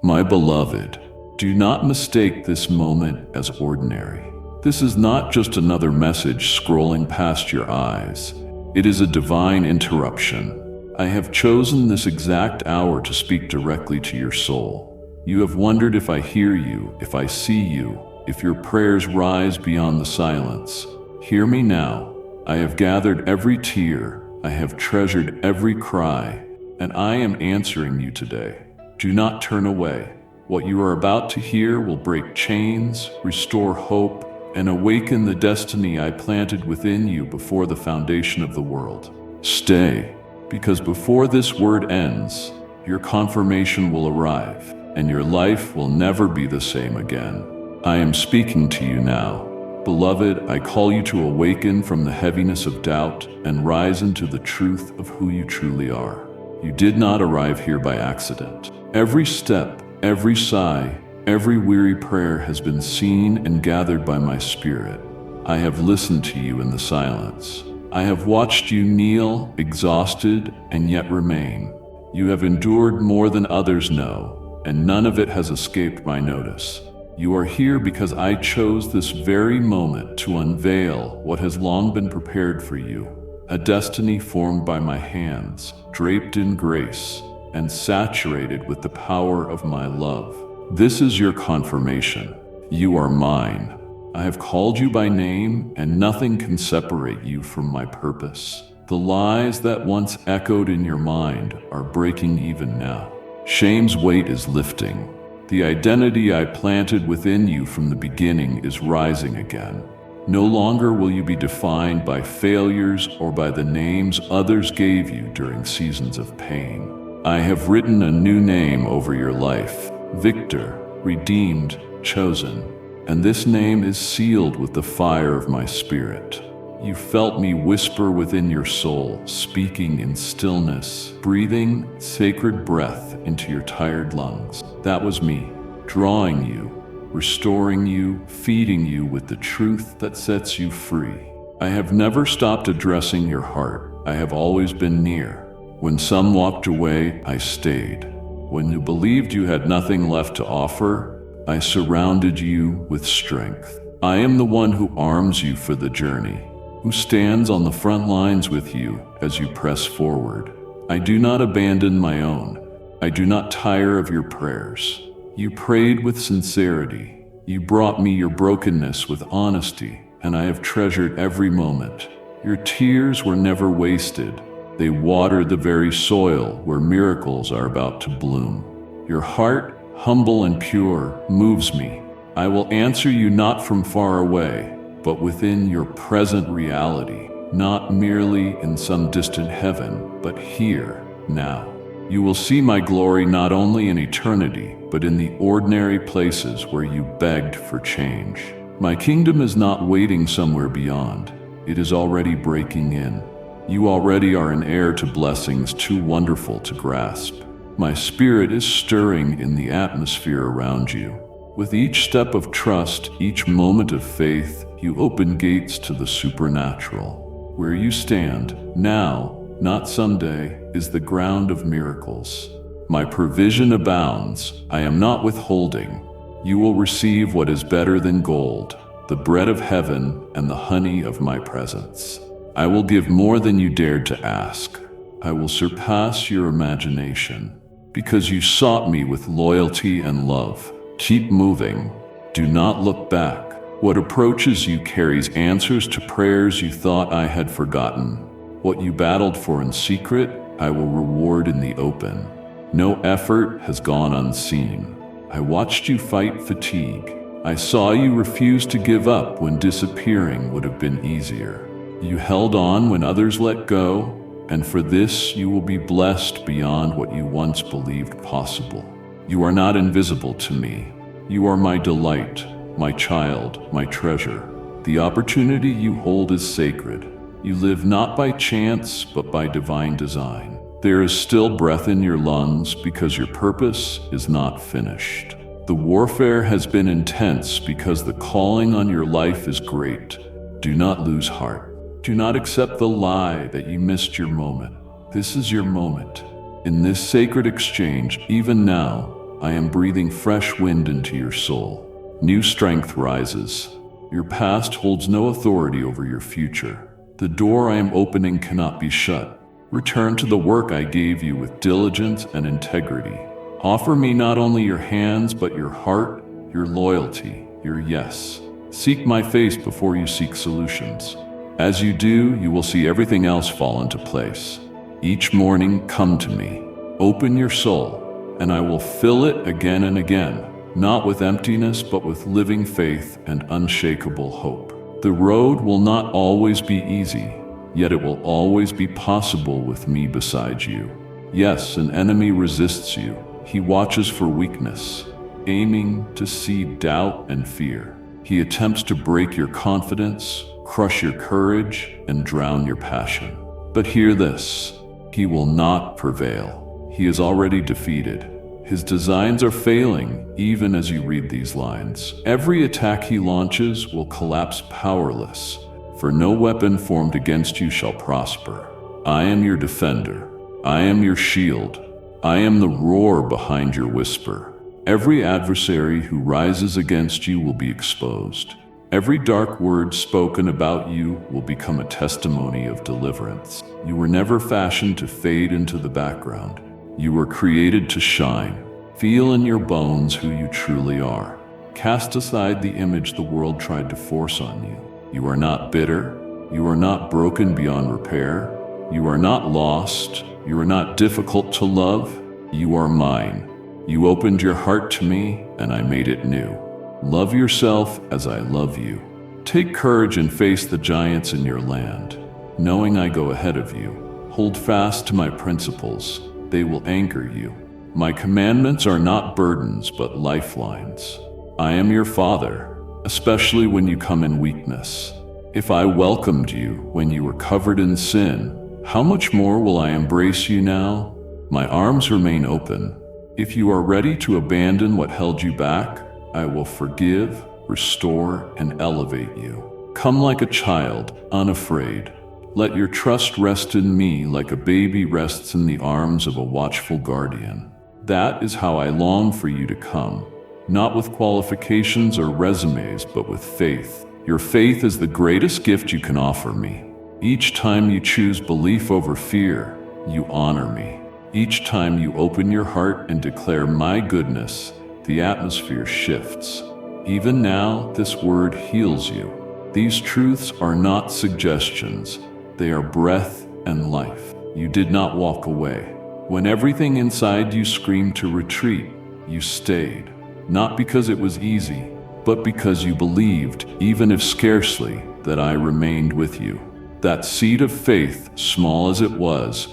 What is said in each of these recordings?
My beloved, do not mistake this moment as ordinary. This is not just another message scrolling past your eyes. It is a divine interruption. I have chosen this exact hour to speak directly to your soul. You have wondered if I hear you, if I see you, if your prayers rise beyond the silence. Hear me now. I have gathered every tear, I have treasured every cry, and I am answering you today. Do not turn away. What you are about to hear will break chains, restore hope, and awaken the destiny I planted within you before the foundation of the world. Stay, because before this word ends, your confirmation will arrive, and your life will never be the same again. I am speaking to you now. Beloved, I call you to awaken from the heaviness of doubt and rise into the truth of who you truly are. You did not arrive here by accident. Every step, every sigh, every weary prayer has been seen and gathered by my Spirit. I have listened to you in the silence. I have watched you kneel, exhausted, and yet remain. You have endured more than others know, and none of it has escaped my notice. You are here because I chose this very moment to unveil what has long been prepared for you, a destiny formed by my hands, draped in grace, and saturated with the power of my love. This is your confirmation. You are mine. I have called you by name, and nothing can separate you from my purpose. The lies that once echoed in your mind are breaking even now. Shame's weight is lifting. The identity I planted within you from the beginning is rising again. No longer will you be defined by failures or by the names others gave you during seasons of pain. I have written a new name over your life, Victor, redeemed, chosen, and this name is sealed with the fire of my Spirit. You felt me whisper within your soul, speaking in stillness, breathing sacred breath into your tired lungs. That was me, drawing you, restoring you, feeding you with the truth that sets you free. I have never stopped addressing your heart. I have always been near. When some walked away, I stayed. When you believed you had nothing left to offer, I surrounded you with strength. I am the one who arms you for the journey, who stands on the front lines with you as you press forward. I do not abandon my own. I do not tire of your prayers. You prayed with sincerity. You brought me your brokenness with honesty, and I have treasured every moment. Your tears were never wasted. They water the very soil where miracles are about to bloom. Your heart, humble and pure, moves me. I will answer you not from far away, but within your present reality, not merely in some distant heaven, but here, now. You will see my glory not only in eternity, but in the ordinary places where you begged for change. My kingdom is not waiting somewhere beyond. It is already breaking in. You already are an heir to blessings too wonderful to grasp. My Spirit is stirring in the atmosphere around you. With each step of trust, each moment of faith, you open gates to the supernatural. Where you stand, now, not someday, is the ground of miracles. My provision abounds. I am not withholding. You will receive what is better than gold, the bread of heaven and the honey of my presence. I will give more than you dared to ask. I will surpass your imagination, because you sought me with loyalty and love. Keep moving. Do not look back. What approaches you carries answers to prayers you thought I had forgotten. What you battled for in secret, I will reward in the open. No effort has gone unseen. I watched you fight fatigue. I saw you refuse to give up when disappearing would have been easier. You held on when others let go, and for this you will be blessed beyond what you once believed possible. You are not invisible to me. You are my delight, my child, my treasure. The opportunity you hold is sacred. You live not by chance, but by divine design. There is still breath in your lungs because your purpose is not finished. The warfare has been intense because the calling on your life is great. Do not lose heart. Do not accept the lie that you missed your moment. This is your moment. In this sacred exchange, even now, I am breathing fresh wind into your soul. New strength rises. Your past holds no authority over your future. The door I am opening cannot be shut. Return to the work I gave you with diligence and integrity. Offer me not only your hands, but your heart, your loyalty, your yes. Seek my face before you seek solutions. As you do, you will see everything else fall into place. Each morning, come to me. Open your soul, and I will fill it again and again, not with emptiness, but with living faith and unshakable hope. The road will not always be easy, yet it will always be possible with me beside you. Yes, an enemy resists you. He watches for weakness, aiming to seed doubt and fear. He attempts to break your confidence, crush your courage, and drown your passion. But hear this, he will not prevail. He is already defeated. His designs are failing, even as you read these lines. Every attack he launches will collapse powerless, for no weapon formed against you shall prosper. I am your defender. I am your shield. I am the roar behind your whisper. Every adversary who rises against you will be exposed. Every dark word spoken about you will become a testimony of deliverance. You were never fashioned to fade into the background. You were created to shine. Feel in your bones who you truly are. Cast aside the image the world tried to force on you. You are not bitter. You are not broken beyond repair. You are not lost. You are not difficult to love. You are mine. You opened your heart to me, and I made it new. Love yourself as I love you. Take courage and face the giants in your land, knowing I go ahead of you. Hold fast to my principles. They will anchor you. My commandments are not burdens, but lifelines. I am your father, especially when you come in weakness. If I welcomed you when you were covered in sin, how much more will I embrace you now? My arms remain open. If you are ready to abandon what held you back, I will forgive, restore, and elevate you. Come like a child, unafraid. Let your trust rest in me like a baby rests in the arms of a watchful guardian. That is how I long for you to come, not with qualifications or resumes, but with faith. Your faith is the greatest gift you can offer me. Each time you choose belief over fear, you honor me. Each time you open your heart and declare my goodness, the atmosphere shifts. Even now, this word heals you. These truths are not suggestions. They are breath and life. You did not walk away. When everything inside you screamed to retreat, you stayed. Not because it was easy, but because you believed, even if scarcely, that I remained with you. That seed of faith, small as it was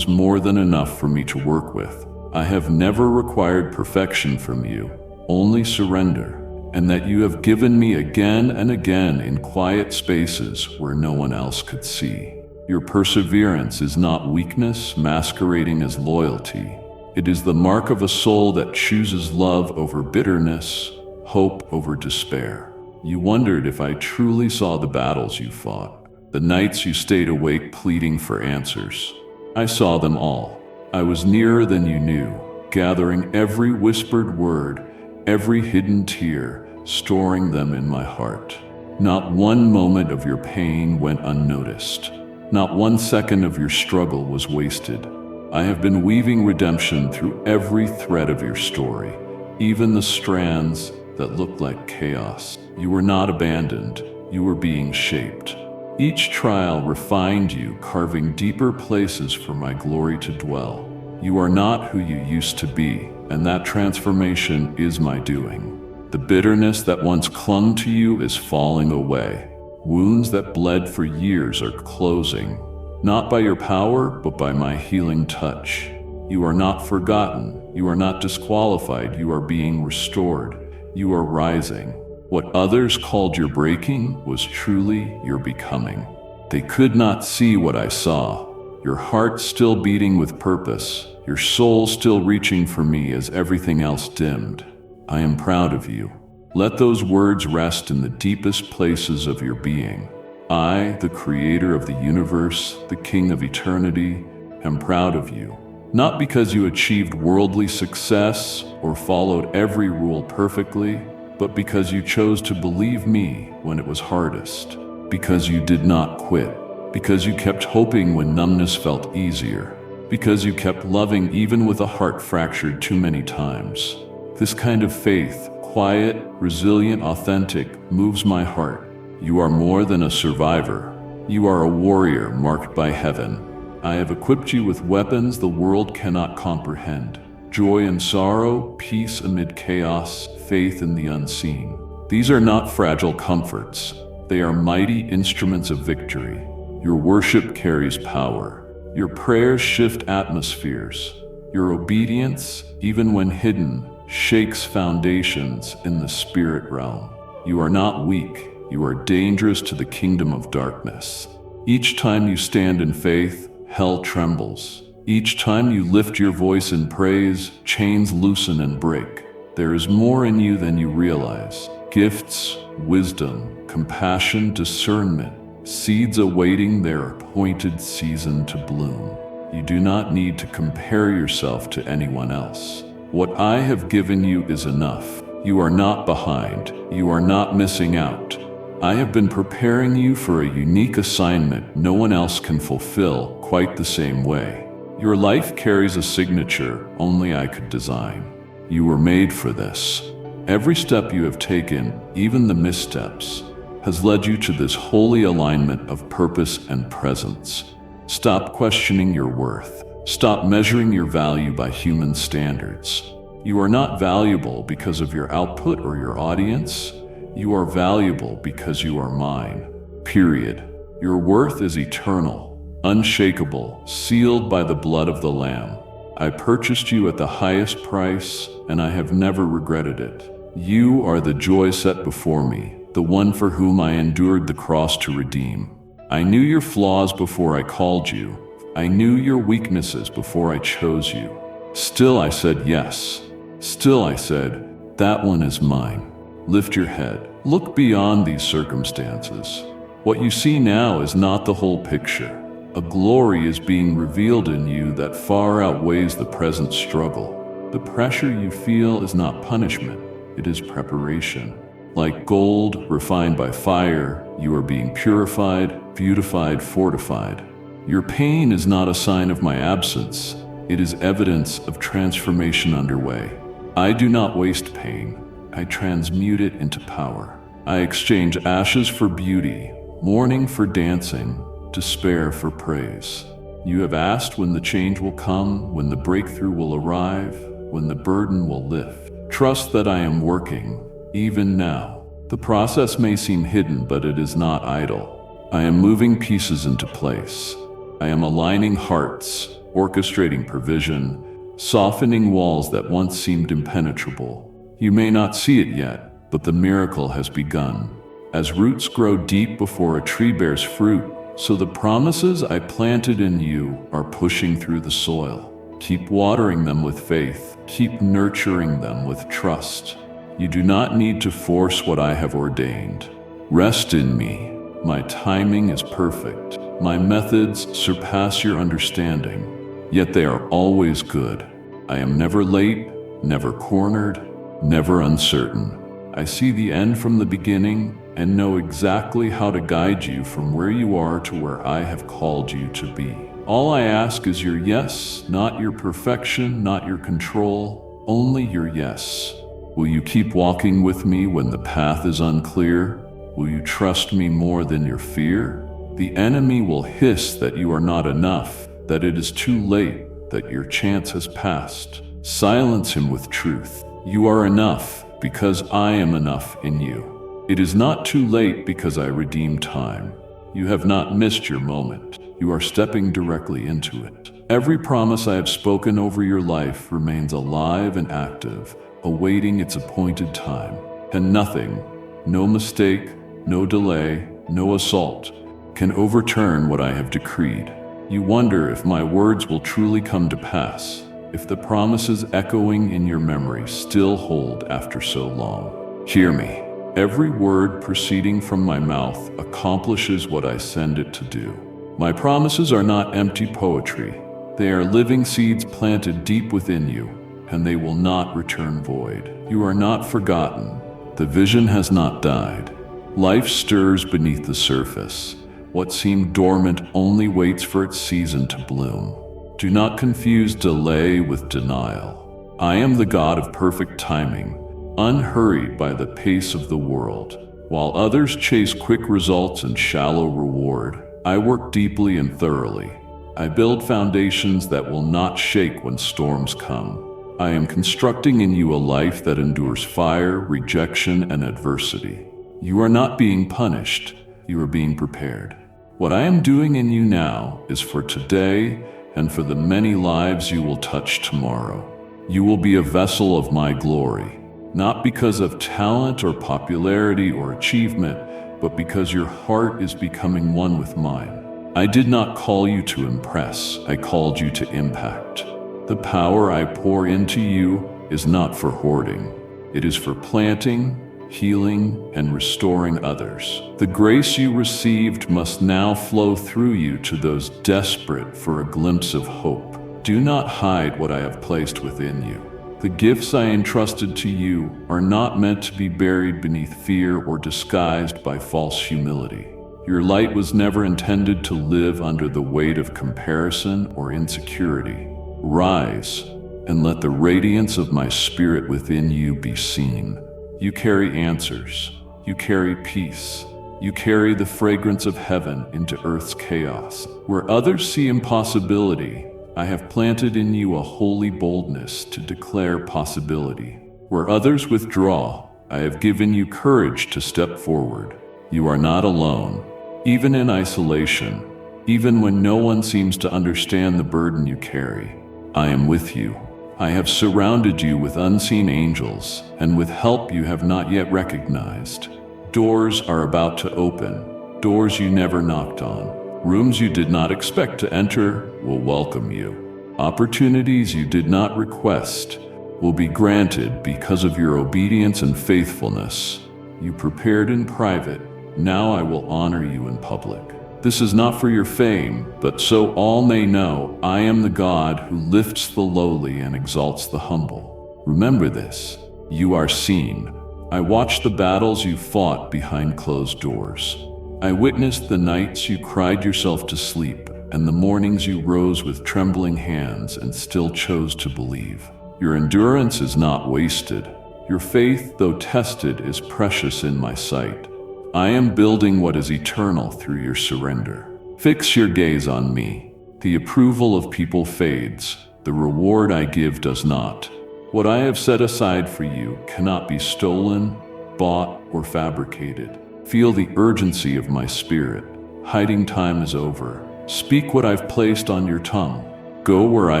more than enough for me to work with. I have never required perfection from you, only surrender, and that you have given me again and again in quiet spaces where no one else could see. Your perseverance is not weakness masquerading as loyalty. It is the mark of a soul that chooses love over bitterness, hope over despair. You wondered if I truly saw the battles you fought, the nights you stayed awake pleading for answers. I saw them all. I was nearer than you knew, gathering every whispered word, every hidden tear, storing them in my heart. Not one moment of your pain went unnoticed. Not 1 second of your struggle was wasted. I have been weaving redemption through every thread of your story, even the strands that looked like chaos. You were not abandoned. You were being shaped. Each trial refined you, carving deeper places for my glory to dwell. You are not who you used to be, and that transformation is my doing. The bitterness that once clung to you is falling away. Wounds that bled for years are closing, not by your power, but by my healing touch. You are not forgotten. You are not disqualified. You are being restored. You are rising. What others called your breaking was truly your becoming. They could not see what I saw. Your heart still beating with purpose, your soul still reaching for me as everything else dimmed. I am proud of you. Let those words rest in the deepest places of your being. I, the creator of the universe, the king of eternity, am proud of you. Not because you achieved worldly success or followed every rule perfectly, but because you chose to believe me when it was hardest. Because you did not quit. Because you kept hoping when numbness felt easier. Because you kept loving even with a heart fractured too many times. This kind of faith, quiet, resilient, authentic, moves my heart. You are more than a survivor. You are a warrior marked by heaven. I have equipped you with weapons the world cannot comprehend. Joy and sorrow, peace amid chaos, faith in the unseen. These are not fragile comforts. They are mighty instruments of victory. Your worship carries power. Your prayers shift atmospheres. Your obedience, even when hidden, shakes foundations in the spirit realm. You are not weak. You are dangerous to the kingdom of darkness. Each time you stand in faith, hell trembles. Each time you lift your voice in praise, chains loosen and break. There is more in you than you realize. Gifts, wisdom, compassion, discernment, seeds awaiting their appointed season to bloom. You do not need to compare yourself to anyone else. What I have given you is enough. You are not behind. You are not missing out. I have been preparing you for a unique assignment no one else can fulfill quite the same way. Your life carries a signature only I could design. You were made for this. Every step you have taken, even the missteps, has led you to this holy alignment of purpose and presence. Stop questioning your worth. Stop measuring your value by human standards. You are not valuable because of your output or your audience. You are valuable because you are mine. Period. Your worth is eternal, unshakable, sealed by the blood of the Lamb. I purchased you at the highest price, and I have never regretted it. You are the joy set before me, the one for whom I endured the cross to redeem. I knew your flaws before I called you. I knew your weaknesses before I chose you. Still I said yes. Still I said, that one is mine. Lift your head. Look beyond these circumstances. What you see now is not the whole picture. A glory is being revealed in you that far outweighs the present struggle. The pressure you feel is not punishment. It is preparation. Like gold refined by fire, you are being purified, beautified, fortified. Your pain is not a sign of my absence. It is evidence of transformation underway. I do not waste pain. I transmute it into power. I exchange ashes for beauty, mourning for dancing, despair for praise. You have asked when the change will come, when the breakthrough will arrive, when the burden will lift. Trust that I am working, even now. The process may seem hidden, but it is not idle. I am moving pieces into place. I am aligning hearts, orchestrating provision, softening walls that once seemed impenetrable. You may not see it yet, but the miracle has begun. As roots grow deep before a tree bears fruit, so the promises I planted in you are pushing through the soil. Keep watering them with faith. Keep nurturing them with trust. You do not need to force what I have ordained. Rest in me. My timing is perfect. My methods surpass your understanding, yet they are always good. I am never late, never cornered, never uncertain. I see the end from the beginning and know exactly how to guide you from where you are to where I have called you to be. All I ask is your yes, not your perfection, not your control, only your yes. Will you keep walking with me when the path is unclear? Will you trust me more than your fear? The enemy will hiss that you are not enough, that it is too late, that your chance has passed. Silence him with truth. You are enough because I am enough in you. It is not too late because I redeem time. You have not missed your moment. You are stepping directly into it. Every promise I have spoken over your life remains alive and active, awaiting its appointed time. And nothing, no mistake, no delay, no assault, can overturn what I have decreed. You wonder if my words will truly come to pass, if the promises echoing in your memory still hold after so long. Hear me. Every word proceeding from my mouth accomplishes what I send it to do. My promises are not empty poetry. They are living seeds planted deep within you, and they will not return void. You are not forgotten. The vision has not died. Life stirs beneath the surface. What seemed dormant only waits for its season to bloom. Do not confuse delay with denial. I am the God of perfect timing, unhurried by the pace of the world. While others chase quick results and shallow reward, I work deeply and thoroughly. I build foundations that will not shake when storms come. I am constructing in you a life that endures fire, rejection, and adversity. You are not being punished, you are being prepared. What I am doing in you now is for today and for the many lives you will touch tomorrow. You will be a vessel of my glory, not because of talent or popularity or achievement, but because your heart is becoming one with mine. I did not call you to impress, I called you to impact. The power I pour into you is not for hoarding. It is for planting, healing, and restoring others. The grace you received must now flow through you to those desperate for a glimpse of hope. Do not hide what I have placed within you. The gifts I entrusted to you are not meant to be buried beneath fear or disguised by false humility. Your light was never intended to live under the weight of comparison or insecurity. Rise, and let the radiance of my spirit within you be seen. You carry answers. You carry peace. You carry the fragrance of heaven into earth's chaos. Where others see impossibility, I have planted in you a holy boldness to declare possibility. Where others withdraw, I have given you courage to step forward. You are not alone. Even in isolation, even when no one seems to understand the burden you carry, I am with you. I have surrounded you with unseen angels and with help you have not yet recognized. Doors are about to open, doors you never knocked on. Rooms you did not expect to enter will welcome you. Opportunities you did not request will be granted because of your obedience and faithfulness. You prepared in private, now I will honor you in public. This is not for your fame, but so all may know I am the God who lifts the lowly and exalts the humble. Remember this, you are seen. I watched the battles you fought behind closed doors. I witnessed the nights you cried yourself to sleep, and the mornings you rose with trembling hands and still chose to believe. Your endurance is not wasted. Your faith, though tested, is precious in my sight. I am building what is eternal through your surrender. Fix your gaze on me. The approval of people fades. The reward I give does not. What I have set aside for you cannot be stolen, bought, or fabricated. Feel the urgency of my spirit. Hiding time is over. Speak what I've placed on your tongue. Go where I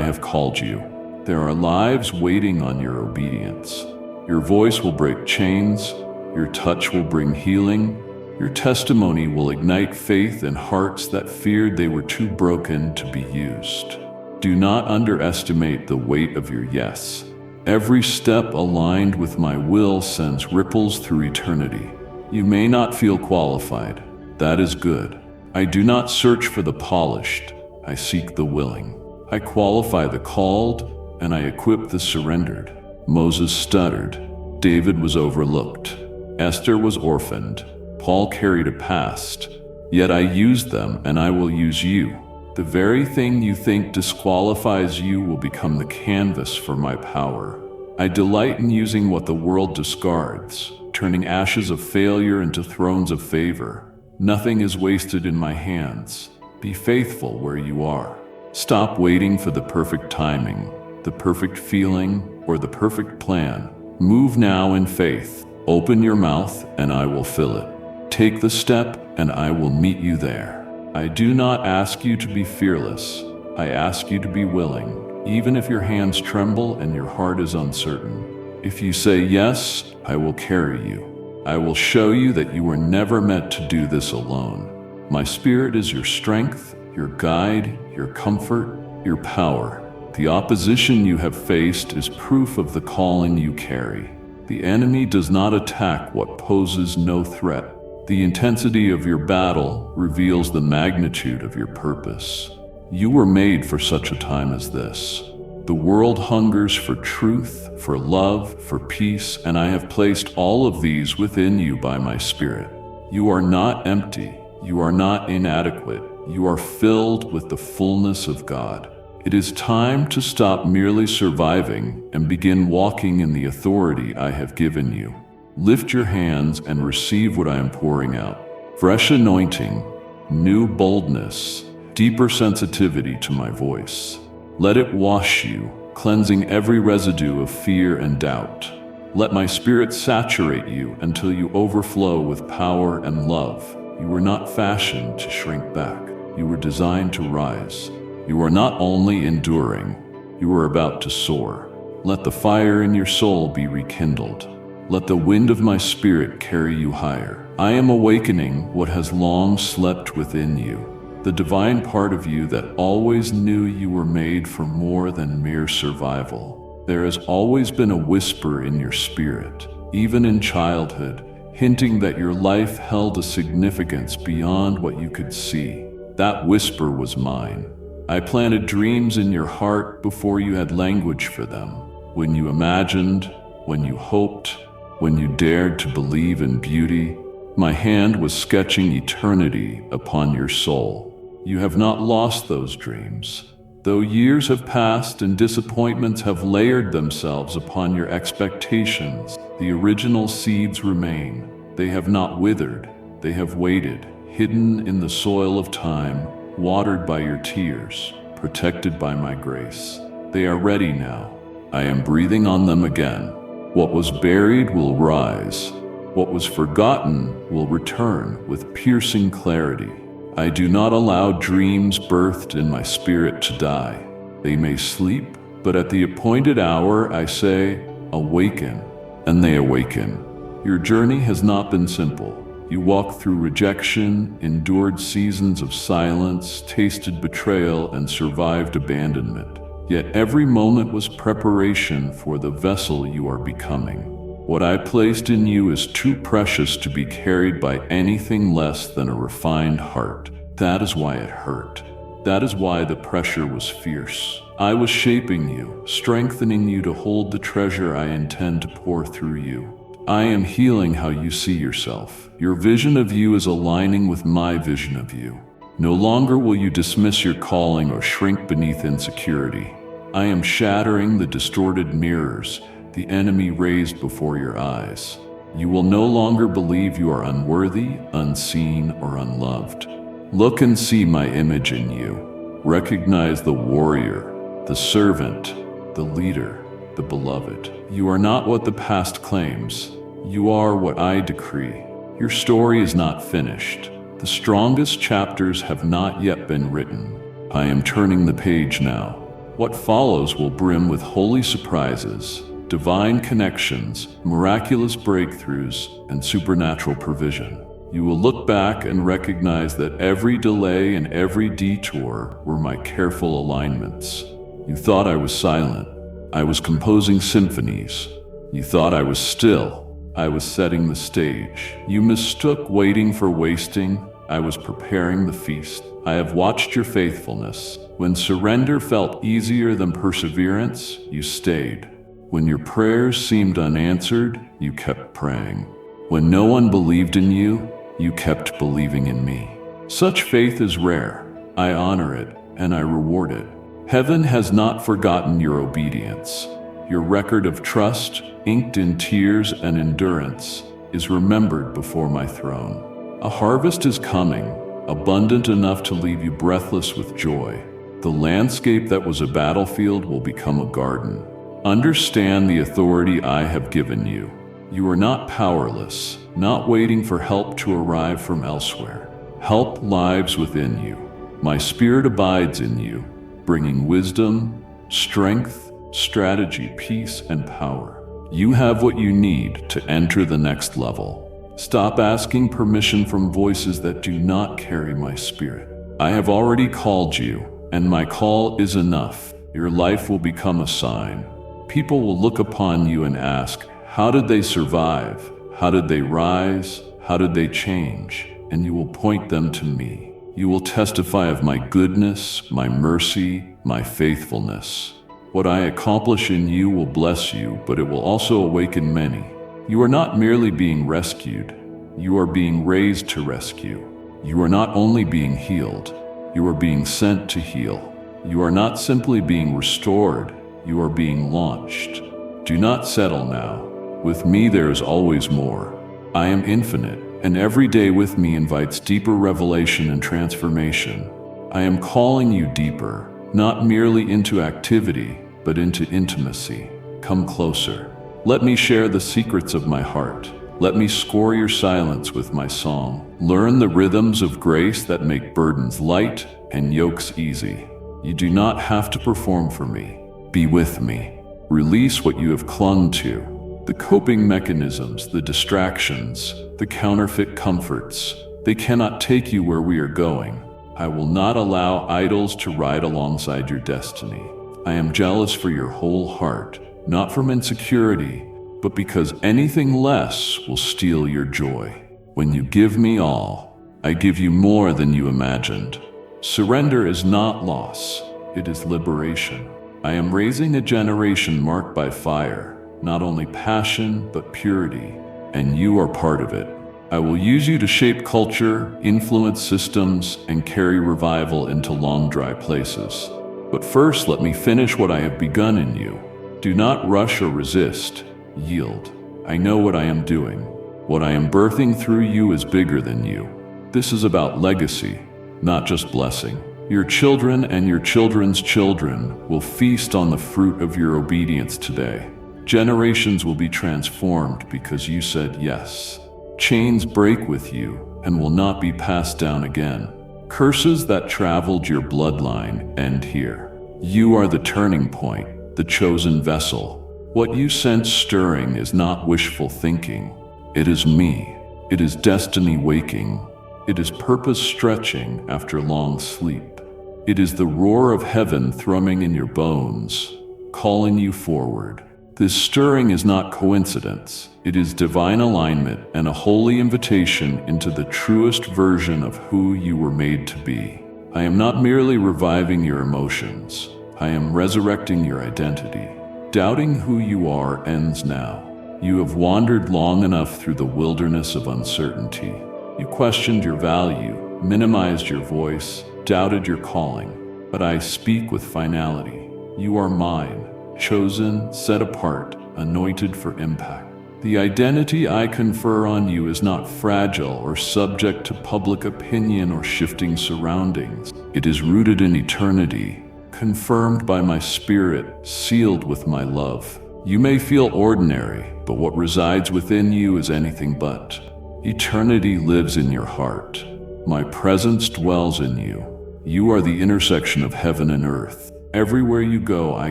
have called you. There are lives waiting on your obedience. Your voice will break chains. Your touch will bring healing. Your testimony will ignite faith in hearts that feared they were too broken to be used. Do not underestimate the weight of your yes. Every step aligned with my will sends ripples through eternity. You may not feel qualified. That is good. I do not search for the polished. I seek the willing. I qualify the called, and I equip the surrendered. Moses stuttered. David was overlooked. Esther was orphaned. Paul carried a past. Yet I used them, and I will use you. The very thing you think disqualifies you will become the canvas for my power. I delight in using what the world discards, turning ashes of failure into thrones of favor. Nothing is wasted in my hands. Be faithful where you are. Stop waiting for the perfect timing, the perfect feeling, or the perfect plan. Move now in faith. Open your mouth, and I will fill it. Take the step, and I will meet you there. I do not ask you to be fearless. I ask you to be willing, even if your hands tremble and your heart is uncertain. If you say yes, I will carry you. I will show you that you were never meant to do this alone. My spirit is your strength, your guide, your comfort, your power. The opposition you have faced is proof of the calling you carry. The enemy does not attack what poses no threat. The intensity of your battle reveals the magnitude of your purpose. You were made for such a time as this. The world hungers for truth, for love, for peace, and I have placed all of these within you by my Spirit. You are not empty. You are not inadequate. You are filled with the fullness of God. It is time to stop merely surviving and begin walking in the authority I have given you. Lift your hands and receive what I am pouring out. Fresh anointing, new boldness, deeper sensitivity to my voice. Let it wash you, cleansing every residue of fear and doubt. Let my Spirit saturate you until you overflow with power and love. You were not fashioned to shrink back. You were designed to rise. You are not only enduring, you are about to soar. Let the fire in your soul be rekindled. Let the wind of my Spirit carry you higher. I am awakening what has long slept within you, the divine part of you that always knew you were made for more than mere survival. There has always been a whisper in your spirit, even in childhood, hinting that your life held a significance beyond what you could see. That whisper was mine. I planted dreams in your heart before you had language for them. When you imagined, when you hoped, when you dared to believe in beauty, my hand was sketching eternity upon your soul. You have not lost those dreams. Though years have passed and disappointments have layered themselves upon your expectations, the original seeds remain. They have not withered. They have waited, hidden in the soil of time, watered by your tears, protected by my grace. They are ready now. I am breathing on them again. What was buried will rise. What was forgotten will return with piercing clarity. I do not allow dreams birthed in my spirit to die. They may sleep, but at the appointed hour I say, awaken, and they awaken. Your journey has not been simple. You walked through rejection, endured seasons of silence, tasted betrayal, and survived abandonment. Yet every moment was preparation for the vessel you are becoming. What I placed in you is too precious to be carried by anything less than a refined heart. That is why it hurt. That is why the pressure was fierce. I was shaping you, strengthening you to hold the treasure I intend to pour through you. I am healing how you see yourself. Your vision of you is aligning with my vision of you. No longer will you dismiss your calling or shrink beneath insecurity. I am shattering the distorted mirrors the enemy raised before your eyes. You will no longer believe you are unworthy, unseen, or unloved. Look and see my image in you. Recognize the warrior, the servant, the leader, the beloved. You are not what the past claims. You are what I decree. Your story is not finished. The strongest chapters have not yet been written. I am turning the page now. What follows will brim with holy surprises, divine connections, miraculous breakthroughs, and supernatural provision. You will look back and recognize that every delay and every detour were my careful alignments. You thought I was silent. I was composing symphonies. You thought I was still. I was setting the stage. You mistook waiting for wasting. I was preparing the feast. I have watched your faithfulness. When surrender felt easier than perseverance, you stayed. When your prayers seemed unanswered, you kept praying. When no one believed in you, you kept believing in me. Such faith is rare. I honor it, and I reward it. Heaven has not forgotten your obedience. Your record of trust, inked in tears and endurance, is remembered before my throne. A harvest is coming, abundant enough to leave you breathless with joy. The landscape that was a battlefield will become a garden. Understand the authority I have given you. You are not powerless, not waiting for help to arrive from elsewhere. Help lives within you. My Spirit abides in you, bringing wisdom, strength, strategy, peace, and power. You have what you need to enter the next level. Stop asking permission from voices that do not carry my Spirit. I have already called you, and my call is enough. Your life will become a sign. People will look upon you and ask, how did they survive? How did they rise? How did they change? And you will point them to me. You will testify of my goodness, my mercy, my faithfulness. What I accomplish in you will bless you, but it will also awaken many. You are not merely being rescued, you are being raised to rescue. You are not only being healed, you are being sent to heal. You are not simply being restored, you are being launched. Do not settle now. With me there is always more. I am infinite, and every day with me invites deeper revelation and transformation. I am calling you deeper, not merely into activity, but into intimacy. Come closer. Let me share the secrets of my heart. Let me score your silence with my song. Learn the rhythms of grace that make burdens light and yokes easy. You do not have to perform for me. Be with me. Release what you have clung to. The coping mechanisms, the distractions, the counterfeit comforts. They cannot take you where we are going. I will not allow idols to ride alongside your destiny. I am jealous for your whole heart, not from insecurity, but because anything less will steal your joy. When you give me all, I give you more than you imagined. Surrender is not loss, it is liberation. I am raising a generation marked by fire, not only passion, but purity, and you are part of it. I will use you to shape culture, influence systems, and carry revival into long, dry places. But first, let me finish what I have begun in you. Do not rush or resist. Yield. I know what I am doing. What I am birthing through you is bigger than you. This is about legacy, not just blessing. Your children and your children's children will feast on the fruit of your obedience today. Generations will be transformed because you said yes. Chains break with you and will not be passed down again. Curses that traveled your bloodline end here. You are the turning point, the chosen vessel. What you sense stirring is not wishful thinking. It is me. It is destiny waking. It is purpose stretching after long sleep. It is the roar of heaven thrumming in your bones, calling you forward. This stirring is not coincidence. It is divine alignment and a holy invitation into the truest version of who you were made to be. I am not merely reviving your emotions. I am resurrecting your identity. Doubting who you are ends now. You have wandered long enough through the wilderness of uncertainty. You questioned your value, minimized your voice, doubted your calling. But I speak with finality. You are mine, chosen, set apart, anointed for impact. The identity I confer on you is not fragile or subject to public opinion or shifting surroundings. It is rooted in eternity, confirmed by my spirit, sealed with my love. You may feel ordinary, but what resides within you is anything but. Eternity lives in your heart. My presence dwells in you. You are the intersection of heaven and earth. Everywhere you go, I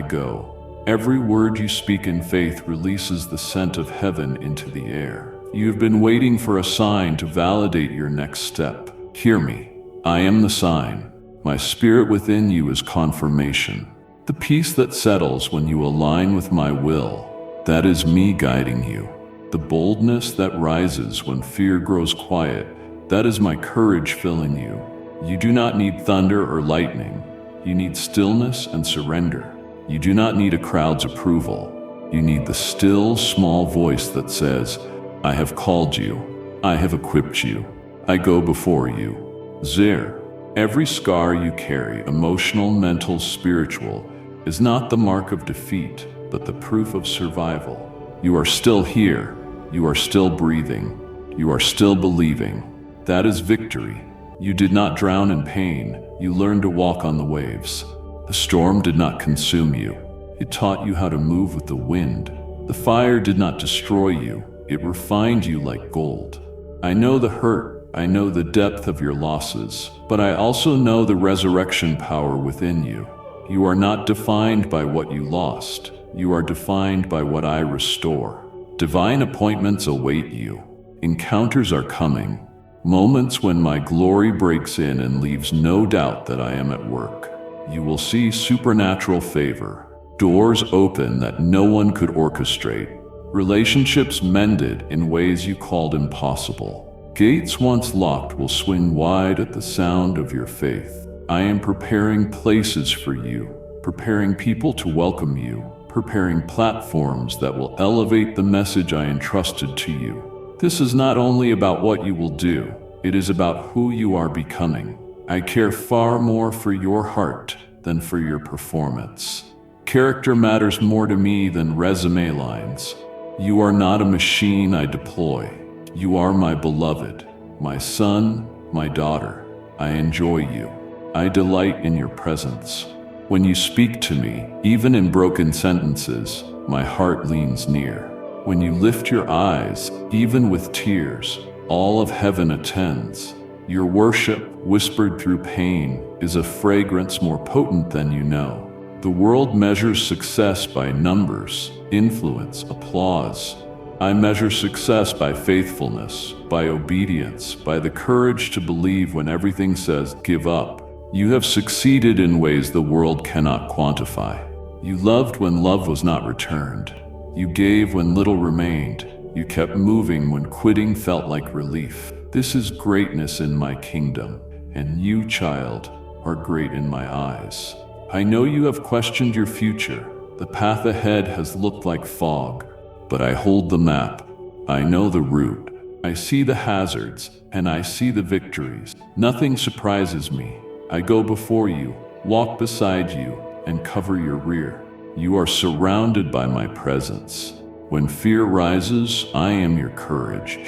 go. Every word you speak in faith releases the scent of heaven into the air. You have been waiting for a sign to validate your next step. Hear me. I am the sign. My spirit within you is confirmation. The peace that settles when you align with my will, that is me guiding you. The boldness that rises when fear grows quiet, that is my courage filling you. You do not need thunder or lightning. You need stillness and surrender. You do not need a crowd's approval. You need the still, small voice that says, I have called you. I have equipped you. I go before you. Zir. Every scar you carry, emotional, mental, spiritual, is not the mark of defeat, but the proof of survival. You are still here. You are still breathing. You are still believing. That is victory. You did not drown in pain. You learned to walk on the waves. The storm did not consume you. It taught you how to move with the wind. The fire did not destroy you. It refined you like gold. I know the hurt. I know the depth of your losses, but I also know the resurrection power within you. You are not defined by what you lost. You are defined by what I restore. Divine appointments await you. Encounters are coming. Moments when my glory breaks in and leaves no doubt that I am at work. You will see supernatural favor, doors open that no one could orchestrate, relationships mended in ways you called impossible, gates once locked will swing wide at the sound of your faith. I am preparing places for you, preparing people to welcome you, preparing platforms that will elevate the message I entrusted to you. This is not only about what you will do, it is about who you are becoming. I care far more for your heart than for your performance. Character matters more to me than resume lines. You are not a machine I deploy. You are my beloved, my son, my daughter. I enjoy you. I delight in your presence. When you speak to me, even in broken sentences, my heart leans near. When you lift your eyes, even with tears, all of heaven attends. Your worship, whispered through pain, is a fragrance more potent than you know. The world measures success by numbers, influence, applause. I measure success by faithfulness, by obedience, by the courage to believe when everything says, give up. You have succeeded in ways the world cannot quantify. You loved when love was not returned. You gave when little remained. You kept moving when quitting felt like relief. This is greatness in my kingdom, and you, child, are great in my eyes. I know you have questioned your future. The path ahead has looked like fog, but I hold the map. I know the route. I see the hazards, and I see the victories. Nothing surprises me. I go before you, walk beside you, and cover your rear. You are surrounded by my presence. When fear rises, I am your courage.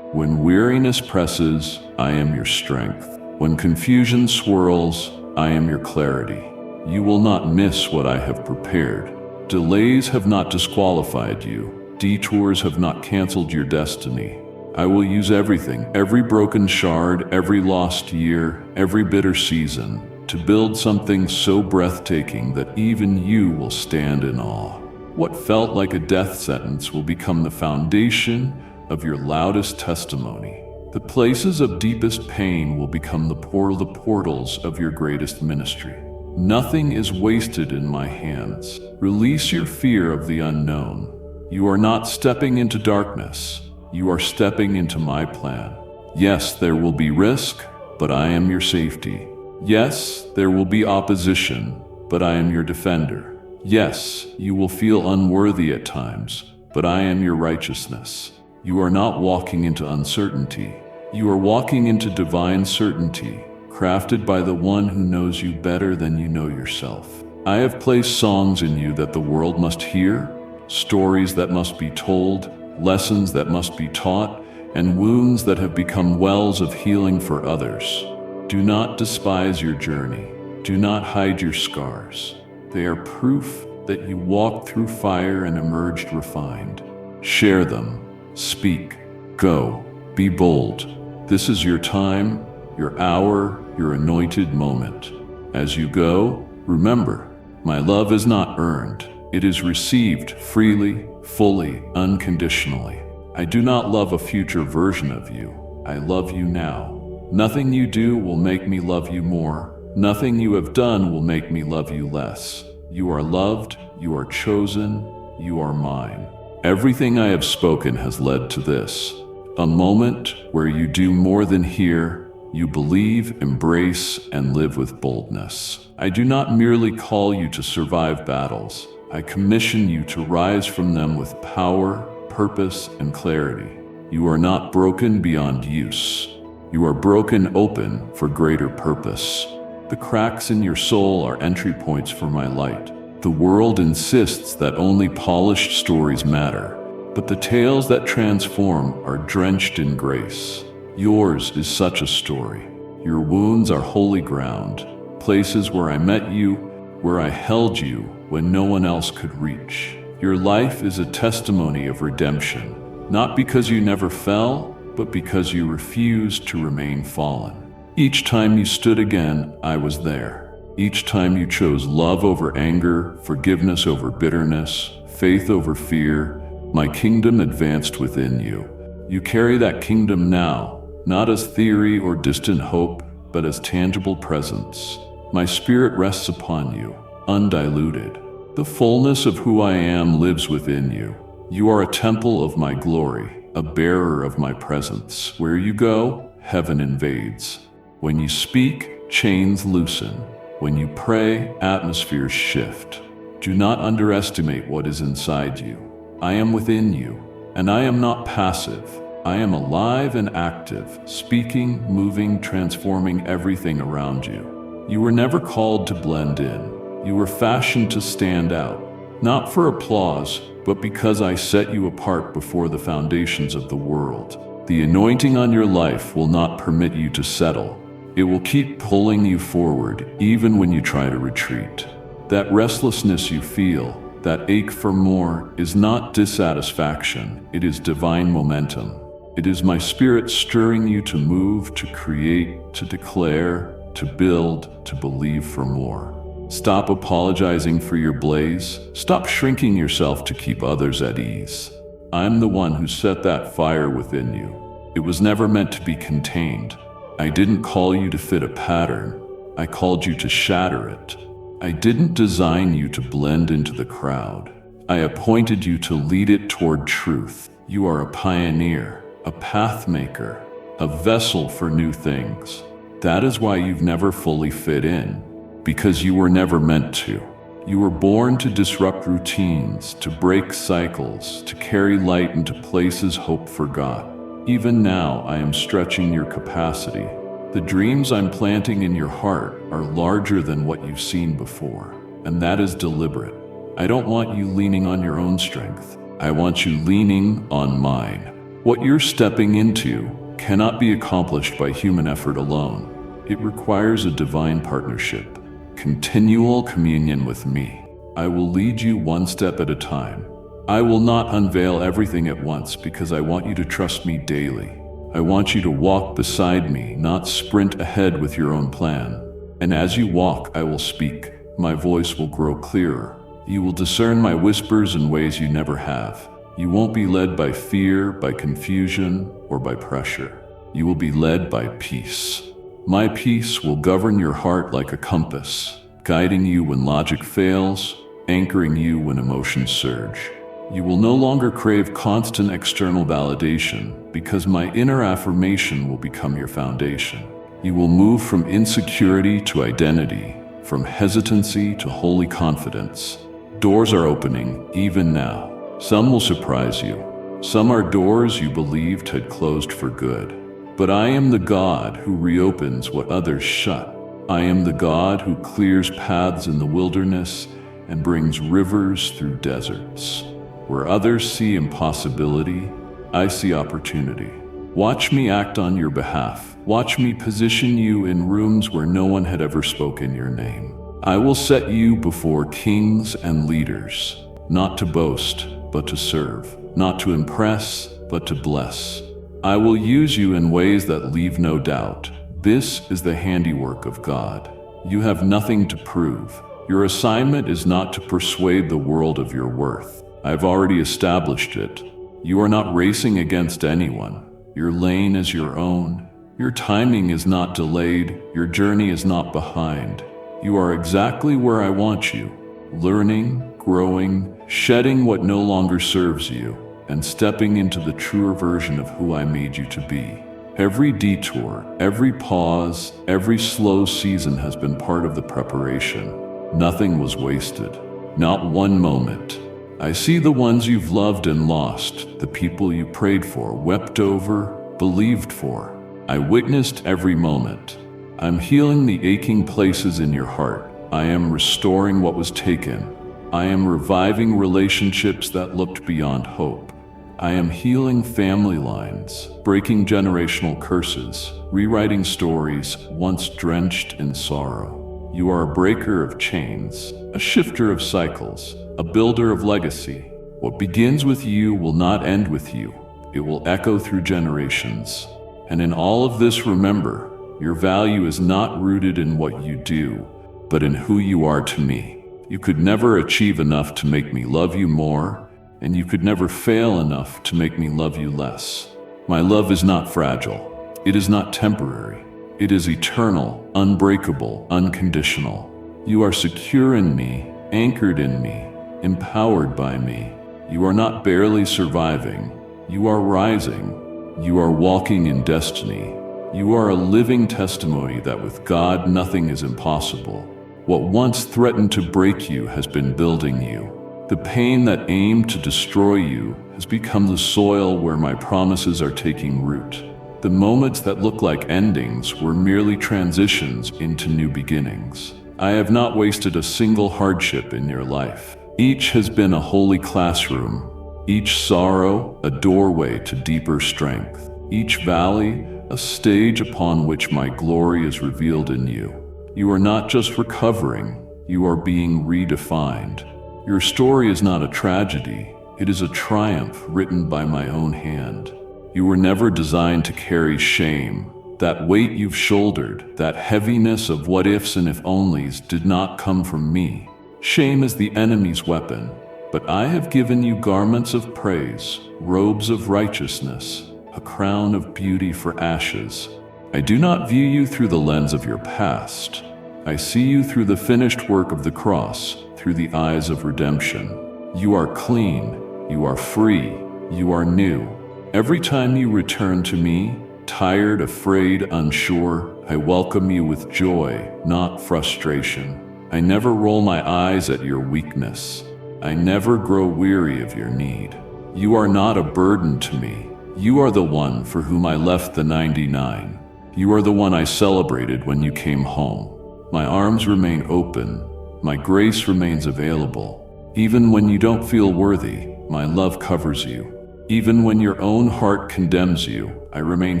When weariness presses, I am your strength. When confusion swirls, I am your clarity. You will not miss what I have prepared. Delays have not disqualified you. Detours have not canceled your destiny. I will use everything, every broken shard, every lost year, every bitter season, to build something so breathtaking that even you will stand in awe. What felt like a death sentence will become the foundation of your loudest testimony. The places of deepest pain will become the portals of your greatest ministry. Nothing is wasted in my hands. Release your fear of the unknown. You are not stepping into darkness. You are stepping into my plan. Yes, there will be risk, but I am your safety. Yes, there will be opposition, but I am your defender. Yes, you will feel unworthy at times, but I am your righteousness. You are not walking into uncertainty. You are walking into divine certainty, crafted by the one who knows you better than you know yourself. I have placed songs in you that the world must hear, stories that must be told, lessons that must be taught, and wounds that have become wells of healing for others. Do not despise your journey. Do not hide your scars. They are proof that you walked through fire and emerged refined. Share them. Speak. Go. Be bold. This is your time, your hour, your anointed moment. As you go, remember, my love is not earned. It is received freely, fully, unconditionally. I do not love a future version of you. I love you now. Nothing you do will make me love you more. Nothing you have done will make me love you less. You are loved, you are chosen, you are mine. Everything I have spoken has led to this. A moment where you do more than hear, you believe, embrace, and live with boldness. I do not merely call you to survive battles. I commission you to rise from them with power, purpose, and clarity. You are not broken beyond use. You are broken open for greater purpose. The cracks in your soul are entry points for my light. The world insists that only polished stories matter, but the tales that transform are drenched in grace. Yours is such a story. Your wounds are holy ground, places where I met you, where I held you when no one else could reach. Your life is a testimony of redemption, not because you never fell, but because you refused to remain fallen. Each time you stood again, I was there. Each time you chose love over anger, forgiveness over bitterness, faith over fear, my kingdom advanced within you. You carry that kingdom now, not as theory or distant hope, but as tangible presence. My spirit rests upon you, undiluted. The fullness of who I am lives within you. You are a temple of my glory, a bearer of my presence. Where you go, heaven invades. When you speak, chains loosen. When you pray, atmospheres shift. Do not underestimate what is inside you. I am within you, and I am not passive. I am alive and active, speaking, moving, transforming everything around you. You were never called to blend in. You were fashioned to stand out, not for applause, but because I set you apart before the foundations of the world. The anointing on your life will not permit you to settle. It will keep pulling you forward, even when you try to retreat. That restlessness you feel, that ache for more, is not dissatisfaction, it is divine momentum. It is my spirit stirring you to move, to create, to declare, to build, to believe for more. Stop apologizing for your blaze. Stop shrinking yourself to keep others at ease. I'm the one who set that fire within you. It was never meant to be contained. I didn't call you to fit a pattern. I called you to shatter it. I didn't design you to blend into the crowd. I appointed you to lead it toward truth. You are a pioneer, a path maker, a vessel for new things. That is why you've never fully fit in, because you were never meant to. You were born to disrupt routines, to break cycles, to carry light into places hope forgot. Even now, I am stretching your capacity. The dreams I'm planting in your heart are larger than what you've seen before, and that is deliberate. I don't want you leaning on your own strength. I want you leaning on mine. What you're stepping into cannot be accomplished by human effort alone. It requires a divine partnership, continual communion with me. I will lead you one step at a time. I will not unveil everything at once because I want you to trust me daily. I want you to walk beside me, not sprint ahead with your own plan. And as you walk, I will speak. My voice will grow clearer. You will discern my whispers in ways you never have. You won't be led by fear, by confusion, or by pressure. You will be led by peace. My peace will govern your heart like a compass, guiding you when logic fails, anchoring you when emotions surge. You will no longer crave constant external validation because my inner affirmation will become your foundation. You will move from insecurity to identity, from hesitancy to holy confidence. Doors are opening, even now. Some will surprise you. Some are doors you believed had closed for good. But I am the God who reopens what others shut. I am the God who clears paths in the wilderness and brings rivers through deserts. Where others see impossibility, I see opportunity. Watch me act on your behalf. Watch me position you in rooms where no one had ever spoken your name. I will set you before kings and leaders, not to boast, but to serve, not to impress, but to bless. I will use you in ways that leave no doubt. This is the handiwork of God. You have nothing to prove. Your assignment is not to persuade the world of your worth. I've already established it. You are not racing against anyone. Your lane is your own. Your timing is not delayed. Your journey is not behind. You are exactly where I want you, learning, growing, shedding what no longer serves you, and stepping into the truer version of who I made you to be. Every detour, every pause, every slow season has been part of the preparation. Nothing was wasted, not one moment. I see the ones you've loved and lost, the people you prayed for, wept over, believed for. I witnessed every moment. I'm healing the aching places in your heart. I am restoring what was taken. I am reviving relationships that looked beyond hope. I am healing family lines, breaking generational curses, rewriting stories once drenched in sorrow. You are a breaker of chains, a shifter of cycles, a builder of legacy. What begins with you will not end with you. It will echo through generations. And in all of this, remember, your value is not rooted in what you do, but in who you are to me. You could never achieve enough to make me love you more, and you could never fail enough to make me love you less. My love is not fragile. It is not temporary. It is eternal, unbreakable, unconditional. You are secure in me, anchored in me, empowered by me. You are not barely surviving. You are rising. You are walking in destiny. You are a living testimony that with God nothing is impossible. What once threatened to break you has been building you. The pain that aimed to destroy you has become the soil where my promises are taking root. The moments that look like endings were merely transitions into new beginnings. I have not wasted a single hardship in your life. Each has been a holy classroom. Each sorrow, a doorway to deeper strength. Each valley, a stage upon which my glory is revealed in you. You are not just recovering, you are being redefined. Your story is not a tragedy, it is a triumph written by my own hand. You were never designed to carry shame. That weight you've shouldered, that heaviness of what ifs and if onlys did not come from me. Shame is the enemy's weapon, but I have given you garments of praise, robes of righteousness, a crown of beauty for ashes. I do not view you through the lens of your past. I see you through the finished work of the cross, through the eyes of redemption. You are clean, you are free, you are new. Every time you return to me, tired, afraid, unsure, I welcome you with joy, not frustration. I never roll my eyes at your weakness. I never grow weary of your need. You are not a burden to me. You are the one for whom I left the 99. You are the one I celebrated when you came home. My arms remain open. My grace remains available. Even when you don't feel worthy, my love covers you. Even when your own heart condemns you, I remain